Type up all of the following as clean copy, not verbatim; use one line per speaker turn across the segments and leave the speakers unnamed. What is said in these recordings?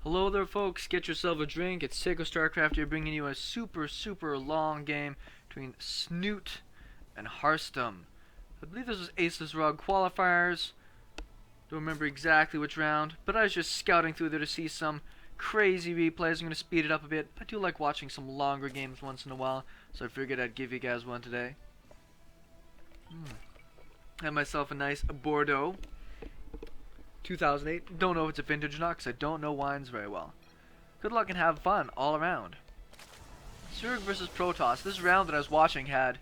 Hello there folks, get yourself a drink. It's SeKo Starcraft here bringing you a super long game between Snute and Harstem. I believe this was Aces Rug qualifiers. Don't remember exactly which round, but I was just scouting through there to see some crazy replays. I'm going to speed it up a bit. I do like watching some longer games once in a while, so I figured I'd give you guys one today. I have myself a nice Bordeaux 2008. Don't know if it's a vintage or not because I don't know wines very well. Good luck and have fun all around. Zerg versus Protoss. This round that I was watching had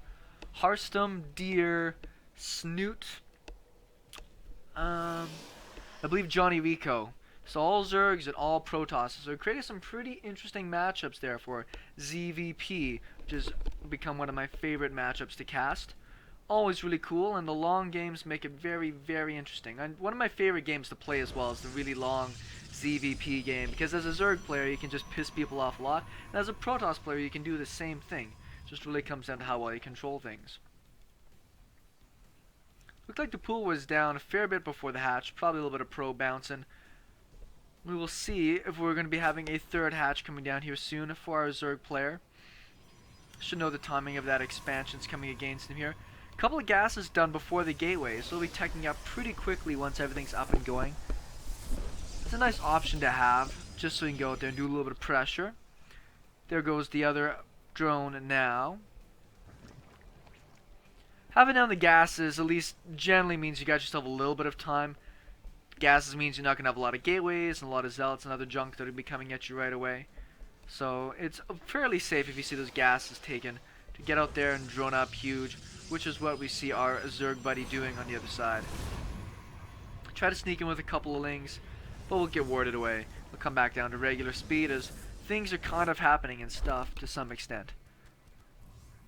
Harstem, Deer, Snute, I believe Johnny Rico. So all Zergs and all Protosses. So it created some pretty interesting matchups there for ZVP, which has become one of my favorite matchups to cast. Always really cool, and the long games make it very interesting. And one of my favorite games to play as well is the really long ZVP game, because as a Zerg player you can just piss people off a lot, and as a Protoss player you can do the same thing. It just really comes down to how well you control things. Looked like the pool was down a fair bit before the hatch, probably a little bit of pro bouncing. We will see if we're going to be having a third hatch coming down here soon for our Zerg player. Should know the timing of that expansion's coming against him here. Couple of gases done before the gateway, so they'll be teching up pretty quickly once everything's up and going. It's a nice option to have, just so you can go out there and do a little bit of pressure. There goes the other drone now. Having down the gases at least generally means you got yourself a little bit of time. Gases means you're not going to have a lot of gateways and a lot of zealots and other junk that will be coming at you right away. So it's fairly safe if you see those gases taken to get out there and drone up huge, which is what we see our Zerg buddy doing on the other side. Try to sneak in with a couple of lings, but we'll get warded away. We'll come back down to regular speed as things are kind of happening and stuff to some extent.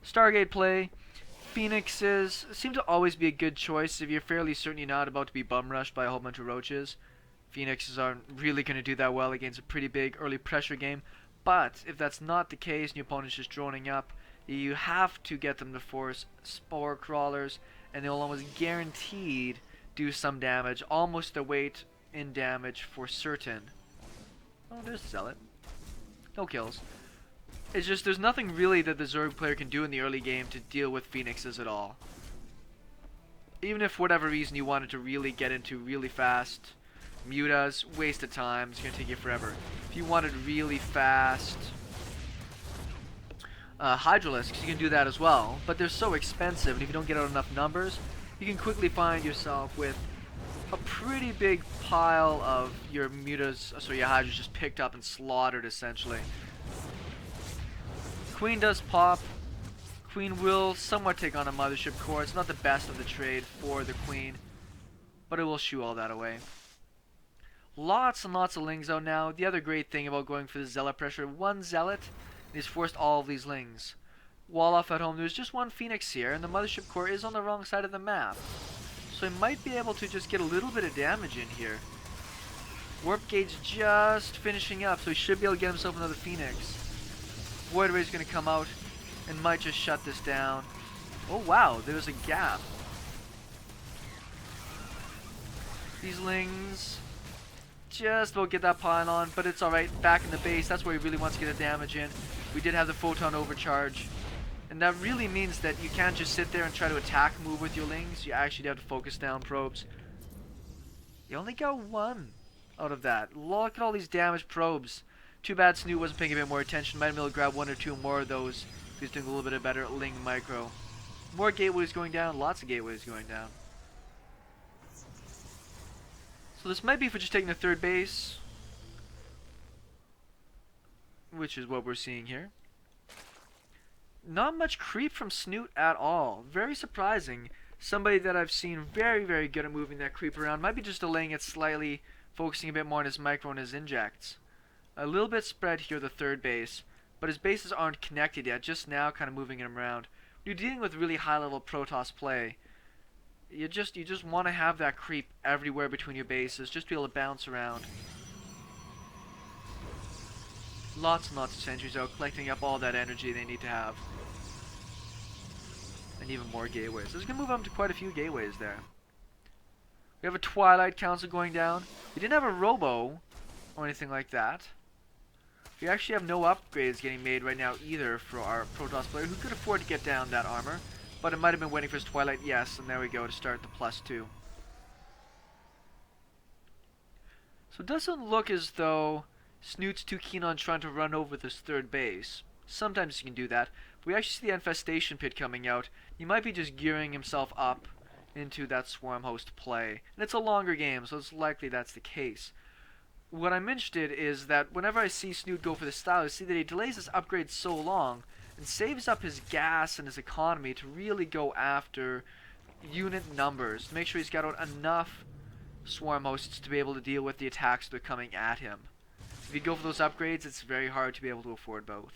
Stargate play. Phoenixes seem to always be a good choice if you're fairly certain you're not about to be bum rushed by a whole bunch of roaches. Phoenixes aren't really going to do that well against a pretty big early pressure game, but if that's not the case and your opponent's just droning up, you have to get them to force spore crawlers, and they'll almost guaranteed do some damage, almost a weight in damage for certain. Oh, there's Zealot. No kills. It's just there's nothing really that the Zerg player can do in the early game to deal with Phoenixes at all. Even if for whatever reason you wanted to really get into really fast mutas, waste of time, it's going to take you forever. If you wanted really fast Hydralisks, you can do that as well, but they're so expensive, and if you don't get out enough numbers, you can quickly find yourself with a pretty big pile of your mutas, so your Hydras just picked up and slaughtered essentially. Queen does pop. Queen will somewhat take on a mothership core. It's not the best of the trade for the Queen, but it will shoo all that away. Lots and lots of lings out now. The other great thing about going for the Zealot pressure, one Zealot, and he's forced all of these lings. Wall off at home, there's just one Phoenix here, and the mothership core is on the wrong side of the map. So he might be able to just get a little bit of damage in here. Warp gauge just finishing up, so he should be able to get himself another Phoenix. Void Ray's going to come out and might just shut this down. Oh wow, there's a gap. These lings just about get that pylon, but it's alright. Back in the base, that's where he really wants to get the damage in. We did have the photon overcharge, and that really means that you can't just sit there and try to attack move with your lings. You actually have to focus down probes. You only got one out of that. Look at all these damaged probes. Too bad Snute wasn't paying a bit more attention. Might have been able to grab one or two more of those if he's doing a little bit of better ling micro. More gateways going down, lots of gateways going down. So this might be for just taking the third base, which is what we're seeing here. Not much creep from Snute at all. Very surprising. Somebody that I've seen very good at moving that creep around. Might be just delaying it slightly, focusing a bit more on his micro and his injects. A little bit spread here, the third base, but his bases aren't connected yet, just now kind of moving him around. When you're dealing with really high level Protoss play, you just want to have that creep everywhere between your bases, just be able to bounce around. Lots and lots of sentries out, collecting up all that energy they need to have. And even more gateways. So it's going to move up to quite a few gateways there. We have a Twilight Council going down. We didn't have a Robo, or anything like that. We actually have no upgrades getting made right now either for our Protoss player, who could afford to get down that armor. But it might have been waiting for his Twilight, yes, and there we go to start the +2. So it doesn't look as though Snute's too keen on trying to run over this third base. Sometimes he can do that. But we actually see the Infestation Pit coming out. He might be just gearing himself up into that Swarm Host play. And it's a longer game, so it's likely that's the case. What I'm interested is that whenever I see Snute go for the style, I see that he delays his upgrade so long and saves up his gas and his economy to really go after unit numbers, to make sure he's got out enough Swarm Hosts to be able to deal with the attacks that are coming at him. If you go for those upgrades, it's very hard to be able to afford both.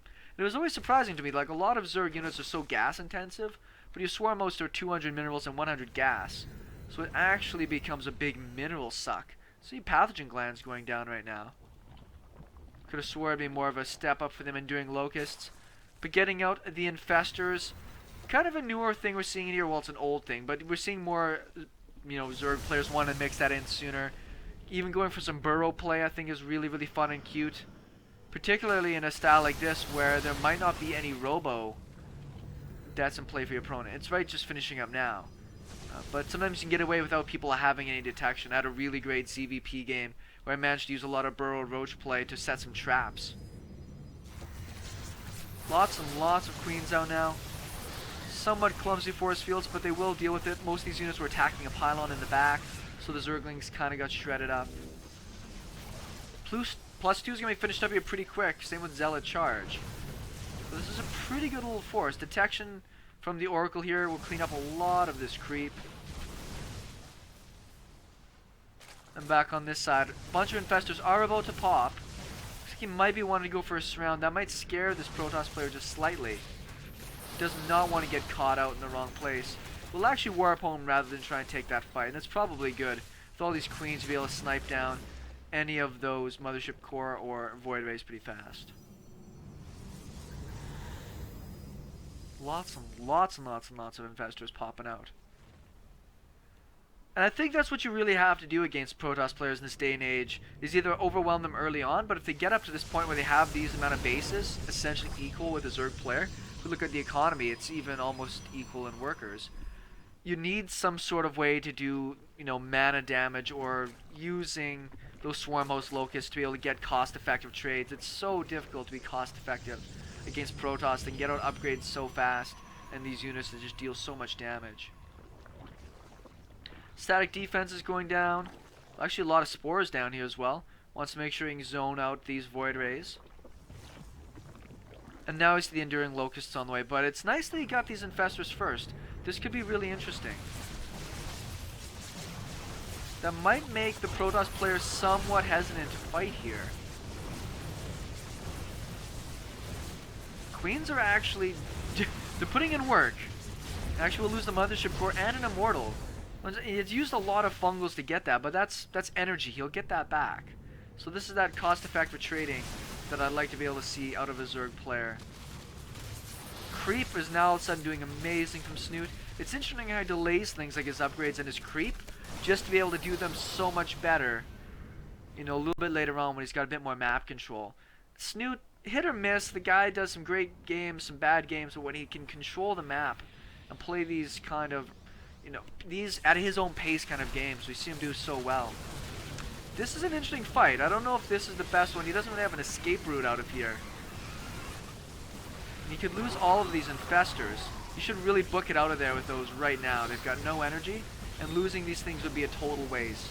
And it was always surprising to me, like a lot of Zerg units are so gas intensive, but your Swarm Hosts are 200 minerals and 100 gas. So it actually becomes a big mineral suck. See pathogen glands going down right now. Could have swore it'd be more of a step up for them Enduring Locusts. But getting out the Infestors, kind of a newer thing we're seeing here. Well, it's an old thing, but we're seeing more, Zerg players want to mix that in sooner. Even going for some burrow play I think is really, really fun and cute. Particularly in a style like this where there might not be any robo that's in play for your opponent. It's right just finishing up now. But sometimes you can get away without people having any detection. I had a really great CVP game where I managed to use a lot of burrow roach play to set some traps. Lots and lots of queens out now. Somewhat clumsy force fields, but they will deal with it. Most of these units were attacking a pylon in the back, so the Zerglings kind of got shredded up. +2 is going to be finished up here pretty quick. Same with Zealot Charge. So this is a pretty good little force. Detection from the Oracle here will clean up a lot of this creep. And back on this side, a bunch of Infestors are about to pop. Looks like he might be wanting to go for a surround. That might scare this Protoss player just slightly. He does not want to get caught out in the wrong place. We'll actually warp home rather than try and take that fight. And that's probably good. With all these queens, to be able to snipe down any of those Mothership Core or Void Rays pretty fast. Lots and lots and lots and lots of Infestors popping out. And I think that's what you really have to do against Protoss players in this day and age, is either overwhelm them early on, but if they get up to this point where they have these amount of bases, essentially equal with a Zerg player, if we look at the economy, it's even almost equal in workers. You need some sort of way to do, mana damage or using those Swarm Host Locusts to be able to get cost-effective trades. It's so difficult to be cost-effective against Protoss. They can get out upgrades so fast, and these units that just deal so much damage. Static defense is going down. Actually, a lot of spores down here as well. Wants to make sure he can zone out these Void Rays. And now we see the Enduring Locusts on the way, but it's nice that he got these Infestors first. This could be really interesting. That might make the Protoss player somewhat hesitant to fight here. Queens are actually... they're putting in work. Actually, we'll lose the Mothership Core and an Immortal. It's used a lot of fungals to get that, but that's energy. He'll get that back. So this is that cost-effective trading that I'd like to be able to see out of a Zerg player. Creep is now all of a sudden doing amazing from Snute. It's interesting how he delays things like his upgrades and his creep, just to be able to do them so much better, a little bit later on when he's got a bit more map control. Snute, hit or miss, the guy does some great games, some bad games, but when he can control the map and play these kind of, these at his own pace kind of games, we see him do so well. This is an interesting fight. I don't know if this is the best one. He doesn't really have an escape route out of here. He could lose all of these Infestors. You should really book it out of there with those right now. They've got no energy, and losing these things would be a total waste.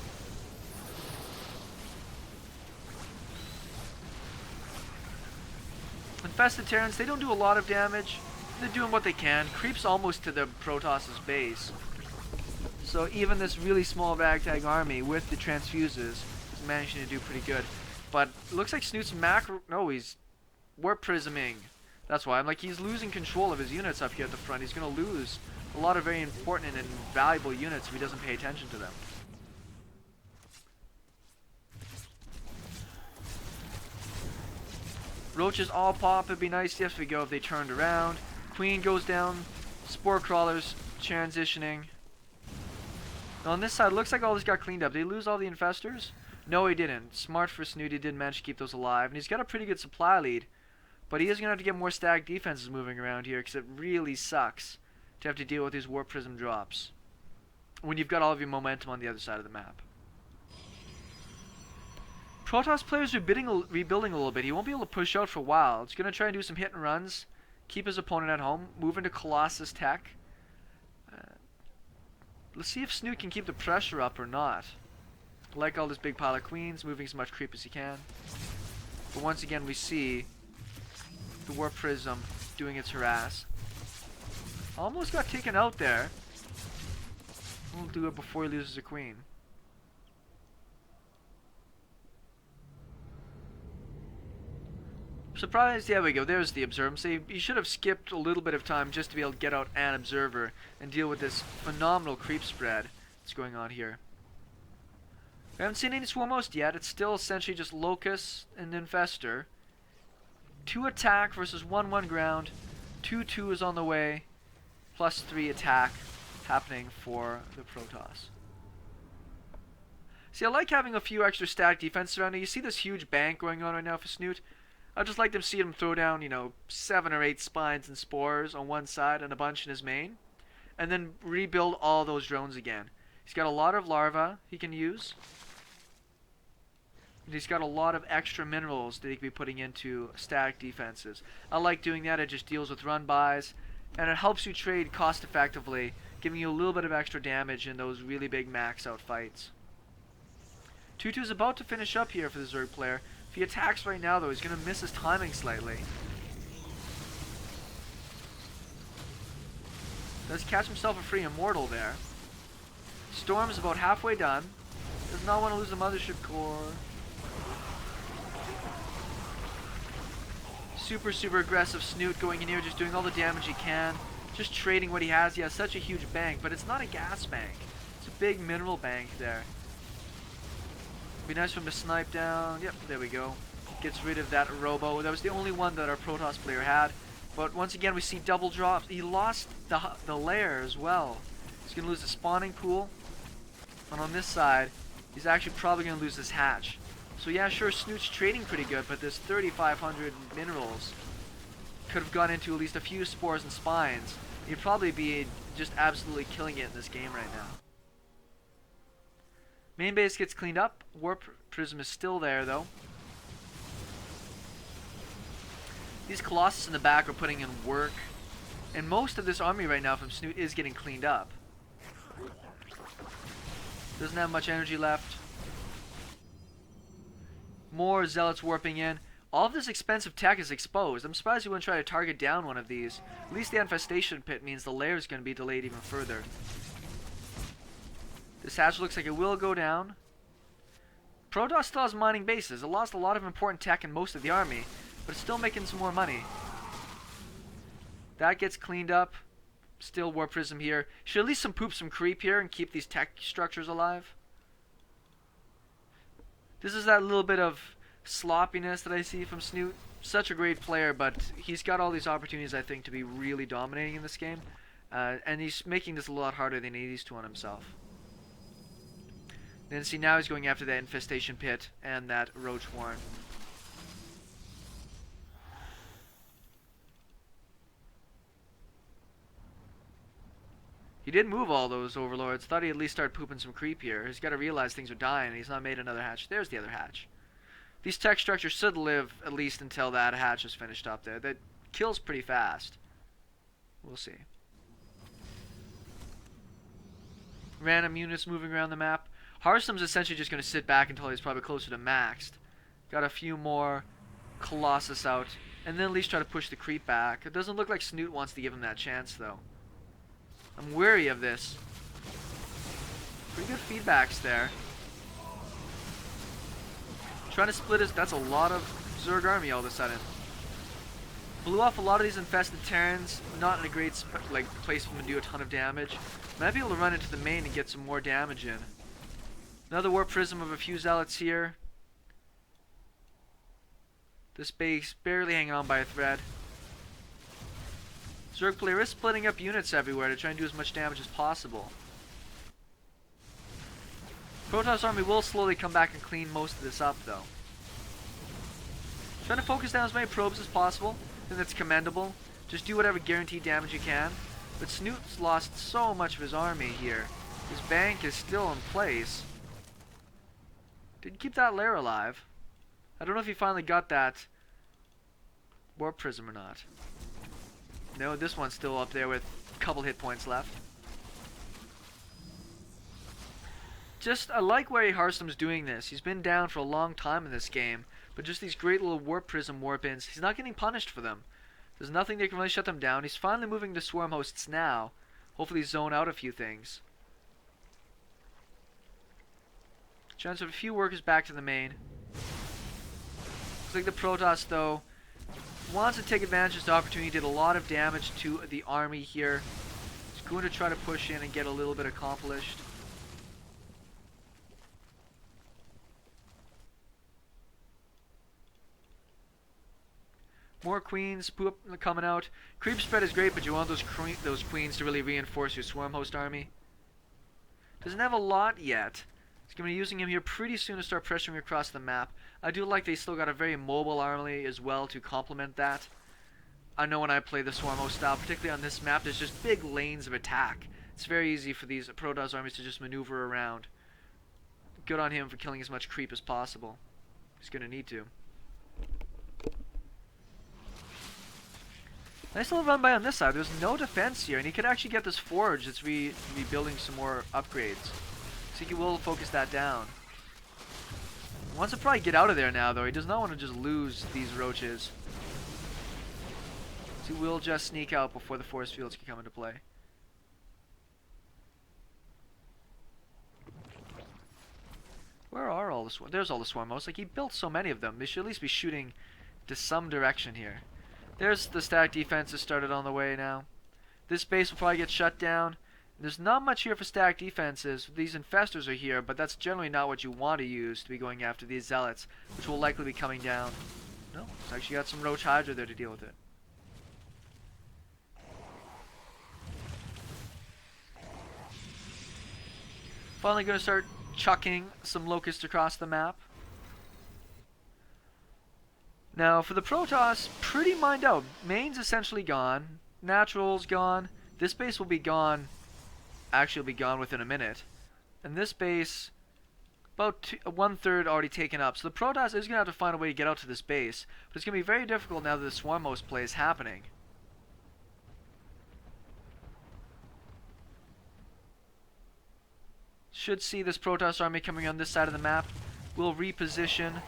Infested Terrans, they don't do a lot of damage. They're doing what they can. Creep's almost to the Protoss's base. So even this really small ragtag army with the transfuses is managing to do pretty good. But it looks like Snute's macro... No, he's warp prisming. That's why I'm like, he's losing control of his units up here at the front. He's going to lose a lot of very important and valuable units if he doesn't pay attention to them. Roaches all pop. It'd be nice if we go if they turned around. Queen goes down. Spore crawlers transitioning. Now on this side, it looks like all this got cleaned up. They lose all the Infestors. No, he didn't. Smart for Snute, he did manage to keep those alive. And he's got a pretty good supply lead. But he is going to have to get more stacked defenses moving around here, because it really sucks to have to deal with these Warp Prism drops when you've got all of your momentum on the other side of the map. Protoss players are rebuilding a little bit. He won't be able to push out for a while. He's going to try and do some hit and runs, keep his opponent at home, move into Colossus tech. Let's see if Snute can keep the pressure up or not. I like all this big pile of queens, moving as much creep as he can. But once again, we see the Warp Prism doing its harass. Almost got taken out there. We'll do it before he loses a queen. Surprise, there we go, there's the observer. So you should have skipped a little bit of time just to be able to get out an observer and deal with this phenomenal creep spread that's going on here. We haven't seen any swarmhosts yet. It's still essentially just Locust and Infestor. 2 attack versus 1-1 ground. 2-2 is on the way. Plus 3 attack happening for the Protoss. See, I like having a few extra static defenses around here. You see this huge bank going on right now for Snute. I'd just like to see him throw down, 7 or 8 spines and spores on one side and a bunch in his main. And then rebuild all those drones again. He's got a lot of larvae he can use. And he's got a lot of extra minerals that he can be putting into static defenses. I like doing that. It just deals with run buys. And it helps you trade cost effectively, giving you a little bit of extra damage in those really big max out fights. 2-2 is about to finish up here for the Zerg player. If he attacks right now, though, he's going to miss his timing slightly. Does catch himself a free immortal there. Storm's about halfway done. Does not want to lose the mothership core. Super aggressive Snute going in here, just doing all the damage he can. Just trading what he has. He has such a huge bank, but it's not a gas bank. It's a big mineral bank there. Be nice for him to snipe down. Yep, there we go. Gets rid of that robo. That was the only one that our Protoss player had. But once again, we see double drops. He lost the lair as well. He's going to lose the spawning pool. And on this side, he's actually probably going to lose this hatch. So yeah, sure, Snute's trading pretty good, but this 3,500 minerals could have gone into at least a few spores and spines. He'd probably be just absolutely killing it in this game right now. Main base gets cleaned up. Warp Prism is still there, though. These Colossus in the back are putting in work. And most of this army right now from Snute is getting cleaned up. Doesn't have much energy left. More Zealots warping in. All of this expensive tech is exposed. I'm surprised you wouldn't try to target down one of these. At least the infestation pit means the lair is going to be delayed even further. This hatch looks like it will go down. Protoss still has mining bases. It lost a lot of important tech in most of the army, but it's still making some more money. That gets cleaned up. Still Warp Prism here. Should at least poop some creep here and keep these tech structures alive. This is that little bit of sloppiness that I see from Snute. Such a great player, but he's got all these opportunities, I think, to be really dominating in this game. And he's making this a lot harder than he needs to on himself. Then see, now he's going after that infestation pit and that roach warren. He did move all those overlords. Thought he'd at least start pooping some creep here. He's got to realize things are dying and he's not made another hatch. There's the other hatch. These tech structures should live at least until that hatch is finished up there. That kills pretty fast. We'll see. Random units moving around the map. Harstem's essentially just going to sit back until he's probably closer to maxed. Got a few more Colossus out. And then at least try to push the creep back. It doesn't look like Snute wants to give him that chance, though. I'm wary of this. Pretty good feedbacks there. Trying to split his... That's a lot of Zerg army all of a sudden. Blew off a lot of these infested Terrans. Not in a great place for him to do a ton of damage. Might be able to run into the main and get some more damage in. Another Warp Prism of a few Zealots here. This base barely hanging on by a thread. Zerg player is splitting up units everywhere to try and do as much damage as possible. Protoss army will slowly come back and clean most of this up, though. Trying to focus down as many probes as possible. I think that's commendable. Just do whatever guaranteed damage you can. But Snute's lost so much of his army here. His bank is still in place. Did keep that lair alive. I don't know if he finally got that warp prism or not. No, this one's still up there with a couple hit points left. I like where Harstem's doing this. He's been down for a long time in this game, but just these great little warp prism warp-ins, he's not getting punished for them. There's nothing that can really shut them down. He's finally moving to swarm hosts now. Hopefully zone out a few things. Transfer a few workers back to the main. Looks like the Protoss, though, wants to take advantage of this opportunity. Did a lot of damage to the army here. He's going to try to push in and get a little bit accomplished. More queens coming out. Creep spread is great, but you want those queens to really reinforce your swarm host army. Doesn't have a lot yet. He's going to be using him here pretty soon to start pressuring across the map. I do like they still got a very mobile army as well to complement that. I know when I play the swarm host style, particularly on this map, there's just big lanes of attack. It's very easy for these Protoss armies to just maneuver around. Good on him for killing as much creep as possible. He's going to need to. Nice little run by on this side. There's no defense here, and he could actually get this forge that's rebuilding some more upgrades. So he will focus that down. He wants to probably get out of there now, though. He does not want to just lose these roaches. So he will just sneak out before the force fields can come into play. Where are all the swarm? There's all the swarm hosts. Like, he built so many of them. They should at least be shooting to some direction here. There's the static defenses started on the way now. This base will probably get shut down. There's not much here for static defenses. These infestors are here, but that's generally not what you want to use to be going after these zealots, which will likely be coming down. No, it's actually got some roach hydra there to deal with it. Finally going to start chucking some locusts across the map. Now, for the Protoss, pretty mined out. Main's essentially gone. Natural's gone. This base will be gone. Actually, will be gone within a minute. And this base, about 1/3 already taken up. So the Protoss is going to have to find a way to get out to this base. But it's going to be very difficult now that the swarm host play is happening. Should see this Protoss army coming on this side of the map. Will reposition.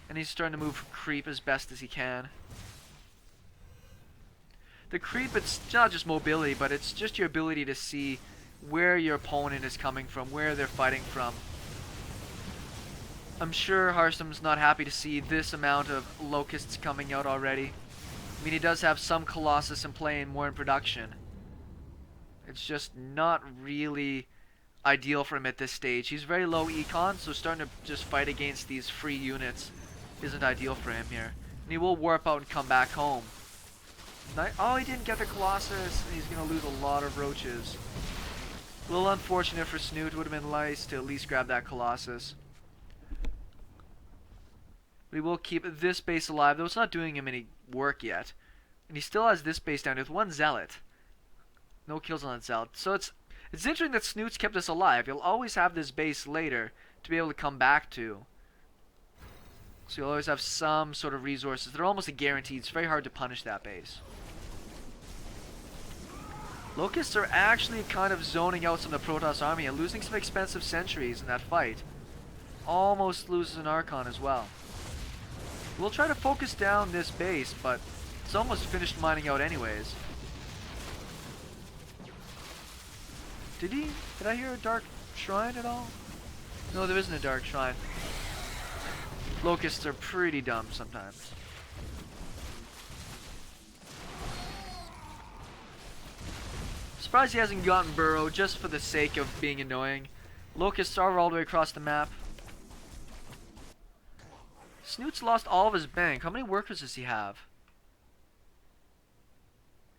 And he's starting to move creep as best as he can. The creep, it's not just mobility, but it's just your ability to see where your opponent is coming from, where they're fighting from. I'm sure Harstem's not happy to see this amount of locusts coming out already. I mean, he does have some colossus in play and more in production. It's just not really ideal for him at this stage. He's very low econ, so starting to just fight against these free units isn't ideal for him here. And he will warp out and come back home. Oh, he didn't get the Colossus, and he's going to lose a lot of roaches. A little unfortunate for Snute. Would have been nice to at least grab that Colossus. But he will keep this base alive, though it's not doing him any work yet. And he still has this base down with one Zealot. No kills on that Zealot. So it's interesting that Snute's kept this alive. You'll always have this base later to be able to come back to. So you'll always have some sort of resources. They're almost a guarantee. It's very hard to punish that base. Locusts are actually kind of zoning out some of the Protoss army and losing some expensive sentries in that fight. Almost loses an Archon as well. We'll try to focus down this base, but it's almost finished mining out anyways. Did I hear a dark shrine at all? No, there isn't a dark shrine. Locusts are pretty dumb sometimes. Surprised he hasn't gotten Burrow just for the sake of being annoying. Locusts are all the way across the map. Snute's lost all of his bank. How many workers does he have?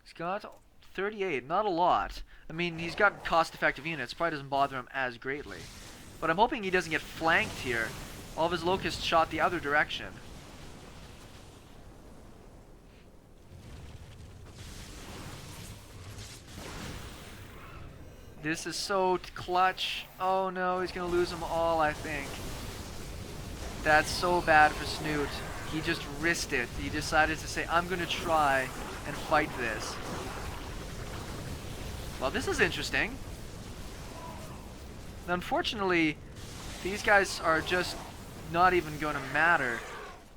He's got 38. Not a lot. I mean, he's got cost-effective units. Probably doesn't bother him as greatly. But I'm hoping he doesn't get flanked here. All of his locusts shot the other direction. This is so clutch. Oh no, he's gonna lose them all, I think. That's so bad for Snute. He just risked it. He decided to say, I'm gonna try and fight this. Well, this is interesting. Unfortunately, these guys are just not even gonna matter.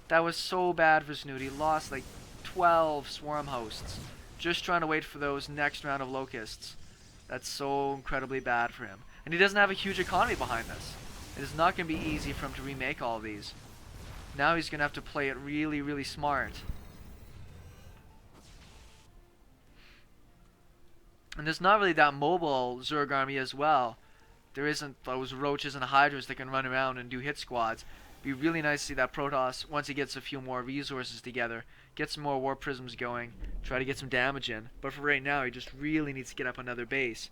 That was so bad for Snute. He lost like 12 swarm hosts just trying to wait for those next round of locusts. That's so incredibly bad for him. And he doesn't have a huge economy behind this. It is not going to be easy for him to remake all of these. Now he's going to have to play it really, really smart. And there's not really that mobile Zerg army as well. There isn't those roaches and hydras that can run around and do hit squads. It'd be really nice to see that Protoss, once he gets a few more resources together, get some more war prisms going, try to get some damage in. But for right now, he just really needs to get up another base.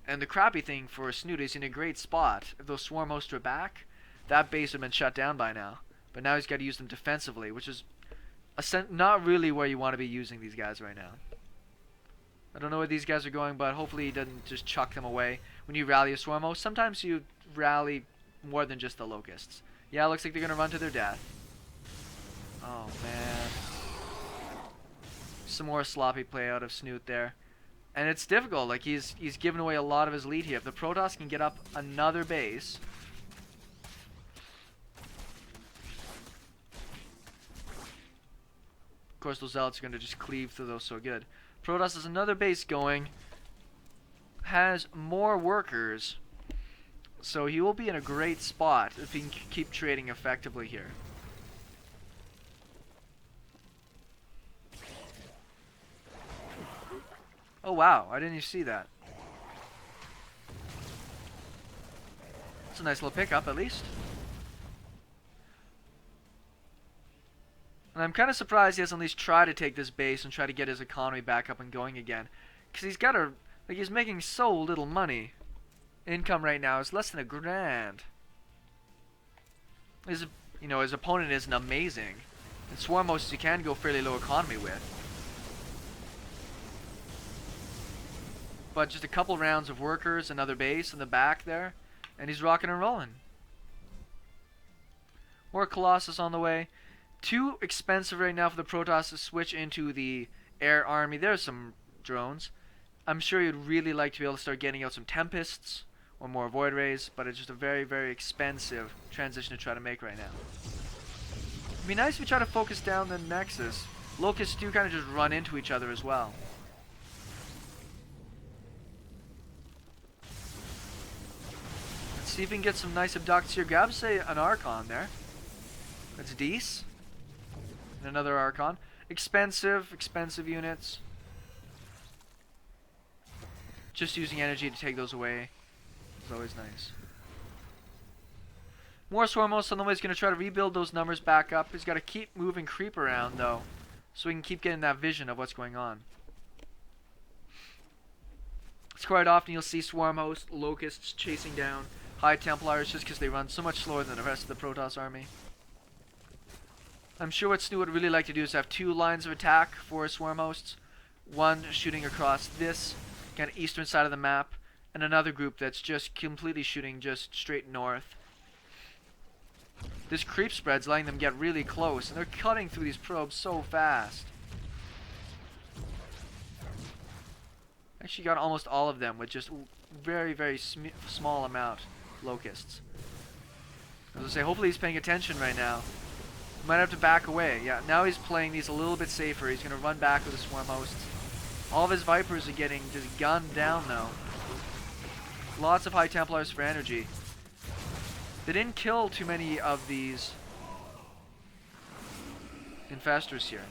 And the crappy thing for Snute is in a great spot. If those swarm hosts are back, that base would have been shut down by now. But now he's got to use them defensively, which is not really where you want to be using these guys right now. I don't know where these guys are going, but hopefully he doesn't just chuck them away. When you rally a swarm host, sometimes you rally more than just the locusts. Yeah, looks like they're going to run to their death. Oh, man. Some more sloppy play out of Snute there. And it's difficult. Like, he's given away a lot of his lead here. If the Protoss can get up another base... Of course, those Zealots are going to just cleave through those so good. Protoss has another base going. Has more workers. So he will be in a great spot if he can keep trading effectively here. Oh wow, I didn't even see that. It's a nice little pickup at least. And I'm kind of surprised he hasn't at least tried to take this base and try to get his economy back up and going again. Because he's got he's making so little money. Income right now is less than $1,000. His opponent isn't amazing. And swarm hosts you can go fairly low economy with. But just a couple rounds of workers, another base in the back there, and he's rocking and rolling. More Colossus on the way. Too expensive right now for the Protoss to switch into the air army. There's some drones. I'm sure you'd really like to be able to start getting out some Tempests or more Void Rays, but it's just a very, very expensive transition to try to make right now. It'd be nice if we try to focus down the Nexus. Locusts do kind of just run into each other as well. Let's see if we can get some nice abducts here. Grab, say, an Archon there. That's Deece. And another Archon. Expensive units. Just using energy to take those away is always nice. More Swarmhosts on the way. He's going to try to rebuild those numbers back up. He's got to keep moving creep around, though, so we can keep getting that vision of what's going on. It's quite often you'll see Swarmhosts, Locusts chasing down High Templars just because they run so much slower than the rest of the Protoss army. I'm sure what Snute would really like to do is have two lines of attack for Swarmhosts. One shooting across this kind of eastern side of the map, and another group that's just completely shooting just straight north. This creep spread's letting them get really close, and they're cutting through these probes so fast. Actually got almost all of them with just very, very small amount of locusts. As I say, hopefully he's paying attention right now. Might have to back away. Yeah, now he's playing these a little bit safer. He's going to run back with the swarm hosts. All of his Vipers are getting just gunned down though. Lots of High Templars for energy. They didn't kill too many of these Infestors here.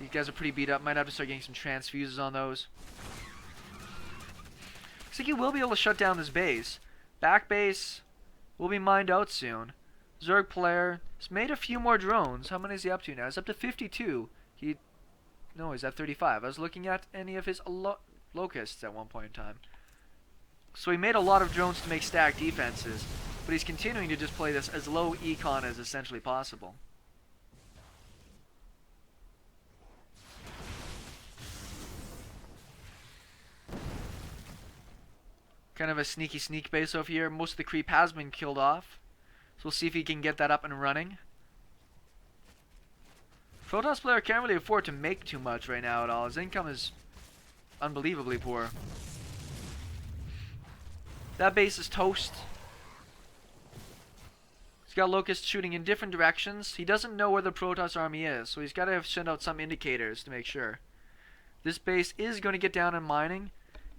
These guys are pretty beat up. Might have to start getting some transfuses on those. Looks like he will be able to shut down this base. Back base will be mined out soon. Zerg player has made a few more drones. How many is he up to now? He's up to 52. No, he's at 35. I was looking at any of his locusts at one point in time. So he made a lot of drones to make stack defenses, but he's continuing to just play this as low econ as essentially possible. Kind of a sneaky sneak base over here. Most of the creep has been killed off. So we'll see if he can get that up and running. Protoss player can't really afford to make too much right now at all. His income is unbelievably poor. That base is toast. He's got locusts shooting in different directions. He doesn't know where the Protoss army is, so he's got to send out some indicators to make sure. This base is going to get down in mining.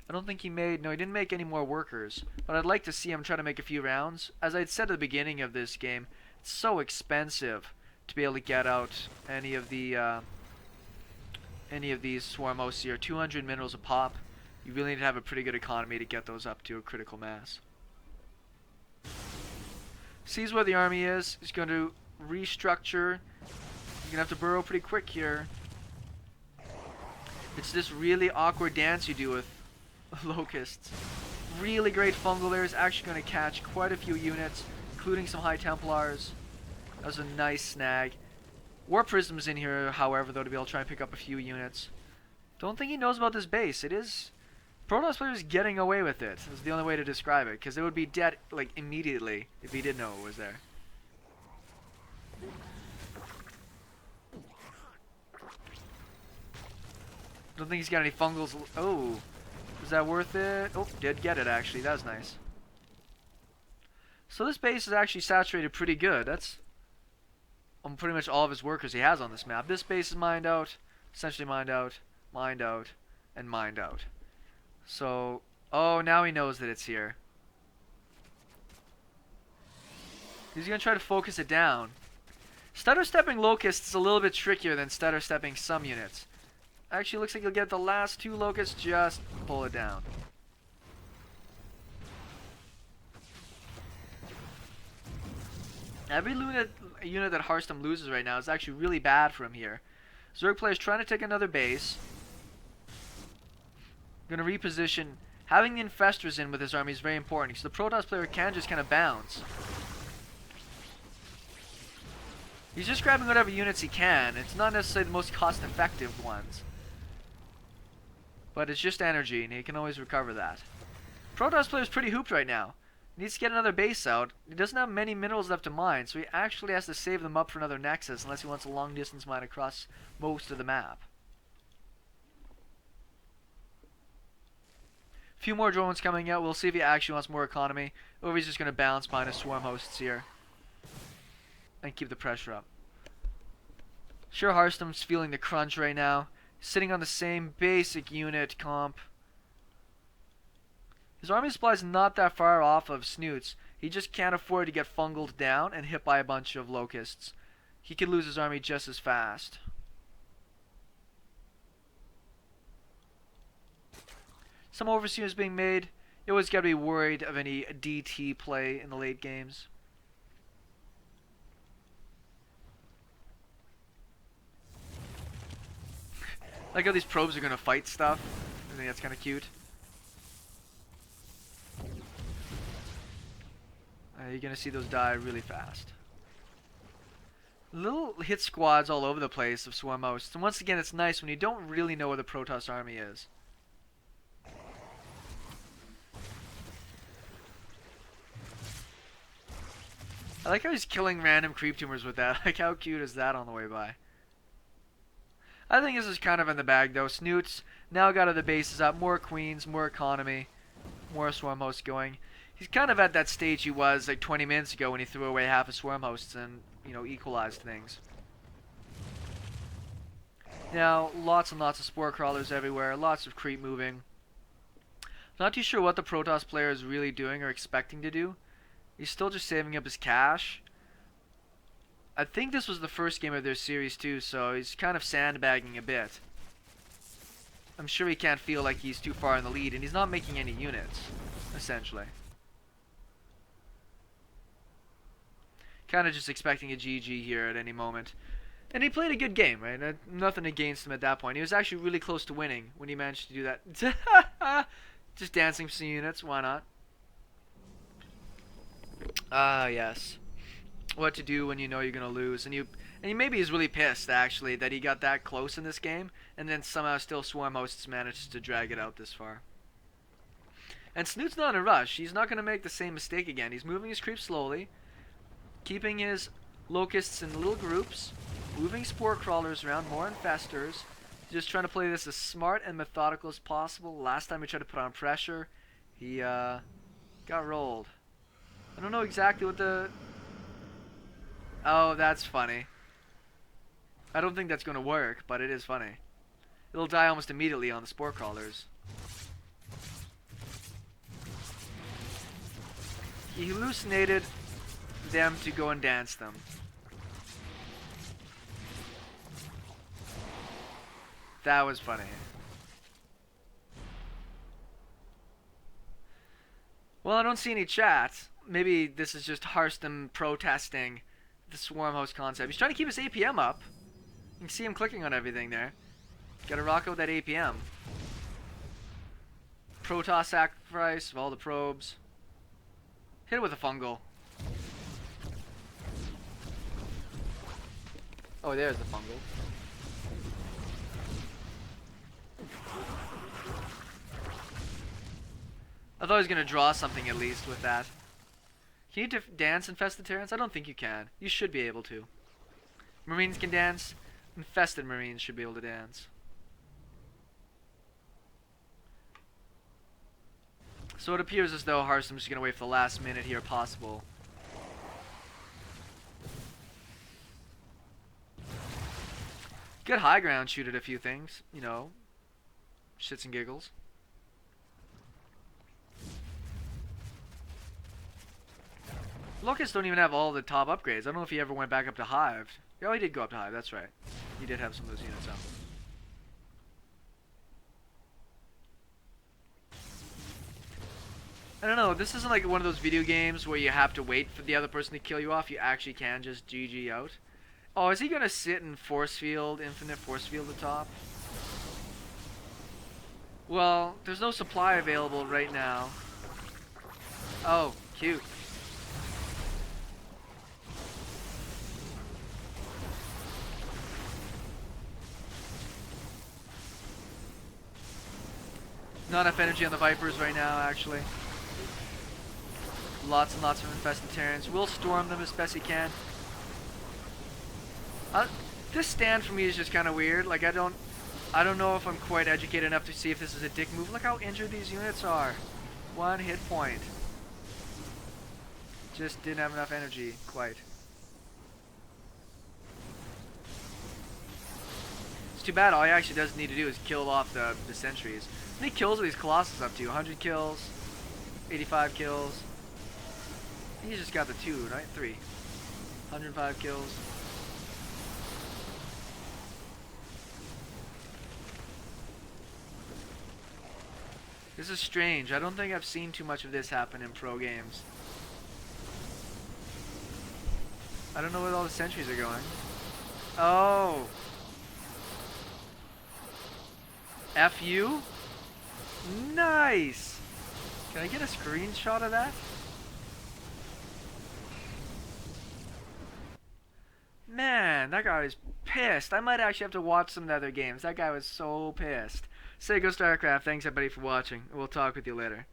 I don't think he didn't make any more workers. But I'd like to see him try to make a few rounds. As I'd said at the beginning of this game, it's so expensive to be able to get out any of these swarmhosts here. 200 minerals a pop. You really need to have a pretty good economy to get those up to a critical mass. Sees where the army is. He's going to restructure. He's going to have to burrow pretty quick here. It's this really awkward dance you do with locusts. Really great fungal there. Is actually going to catch quite a few units, including some High Templars. That was a nice snag. War Prism's in here, however, though, to be able to try and pick up a few units. Don't think he knows about this base. It is... Protoss players getting away with it. That's the only way to describe it, because it would be dead, like, immediately if he did know it was there. Don't think he's got any fungals. Oh, is that worth it? Oh, did get it, actually. That was nice. So this base is actually saturated pretty good. That's on pretty much all of his workers he has on this map. This base is mined out, essentially mined out, and mined out. So, oh, now he knows that it's here. He's going to try to focus it down. Stutter stepping locusts is a little bit trickier than stutter stepping some units. Actually, looks like he'll get the last two locusts, just pull it down. Every unit that Harstem loses right now is actually really bad for him here. Zerg player's trying to take another base. Going to reposition. Having the infestors in with his army is very important, so the Protoss player can just kind of bounce. He's just grabbing whatever units he can. It's not necessarily the most cost-effective ones. But it's just energy, and he can always recover that. Protoss player's pretty hooped right now. He needs to get another base out. He doesn't have many minerals left to mine, so he actually has to save them up for another nexus, unless he wants a long-distance mine across most of the map. A few more drones coming out. We'll see if he actually wants more economy, or if he's just going to bounce behind his swarm hosts here and keep the pressure up. Sure, Harstem's feeling the crunch right now. Sitting on the same basic unit comp. His army supply is not that far off of Snute's. He just can't afford to get fungled down and hit by a bunch of locusts. He could lose his army just as fast. Some overseers being made. You always got to be worried of any DT play in the late games. I like how these probes are going to fight stuff. I think that's kind of cute. You're going to see those die really fast. Little hit squads all over the place of swarmhosts. And once again, it's nice when you don't really know where the Protoss army is. I like how he's killing random creep tumors with that. Like, how cute is that on the way by? I think this is kind of in the bag, though. Snute's now got the bases up. More queens, more economy, more swarm hosts going. He's kind of at that stage he was like 20 minutes ago when he threw away half his swarm hosts and, you know, equalized things. Now, lots and lots of spore crawlers everywhere. Lots of creep moving. Not too sure what the Protoss player is really doing or expecting to do. He's still just saving up his cash. I think this was the first game of their series too, so he's kind of sandbagging a bit. I'm sure he can't feel like he's too far in the lead, and he's not making any units, essentially. Kind of just expecting a GG here at any moment. And he played a good game, right? Nothing against him at that point. He was actually really close to winning when he managed to do that. Just dancing some units, why not? Ah, yes. What to do when you know you're gonna lose, and he maybe is really pissed actually that he got that close in this game, and then somehow still swarmhosts managed to drag it out this far. And Snoot's not in a rush. He's not gonna make the same mistake again. He's moving his creep slowly, keeping his locusts in little groups, moving spore crawlers around, more infestors. Just trying to play this as smart and methodical as possible. Last time he tried to put on pressure, he got rolled. I don't know exactly what the... Oh, that's funny. I don't think that's going to work, but it is funny. It'll die almost immediately on the spore crawlers. He hallucinated them to go and dance them. That was funny. Well, I don't see any chat. Maybe this is just Harstem protesting the swarm host concept. He's trying to keep his APM up. You can see him clicking on everything there. Gotta rock out that APM. Protoss sacrifice of all the probes. Hit it with a fungal. Oh, there's the fungal. I thought he was going to draw something at least with that. Can you dance infested Terrans? I don't think you can. You should be able to. Marines can dance. Infested Marines should be able to dance. So it appears as though Harstem's just going to wait for the last minute here possible. Good high ground shoot at a few things. You know, shits and giggles. Locusts don't even have all the top upgrades. I don't know if he ever went back up to Hive. Oh, he did go up to Hive, that's right. He did have some of those units up. I don't know, this isn't like one of those video games where you have to wait for the other person to kill you off. You actually can just GG out. Oh, is he gonna sit and force field, infinite force field the top? Well, there's no supply available right now. Oh, cute. Not enough energy on the Vipers right now, actually. Lots and lots of infested Terrans. We'll storm them as best he can. This stand for me is just kind of weird. Like I don't know if I'm quite educated enough to see if this is a dick move. Look how injured these units are. 1 hit point. Just didn't have enough energy, quite. It's too bad. All he actually does need to do is kill off the sentries. How many kills are these colossus up to? 100 kills, 85 kills. He just got the 2, right? 3. 105 kills. This is strange. I don't think I've seen too much of this happen in pro games. I don't know where all the sentries are going. Oh. FU? Nice! Can I get a screenshot of that? Man, that guy was pissed. I might actually have to watch some of the other games. That guy was so pissed. SeKo Starcraft, thanks everybody for watching. We'll talk with you later.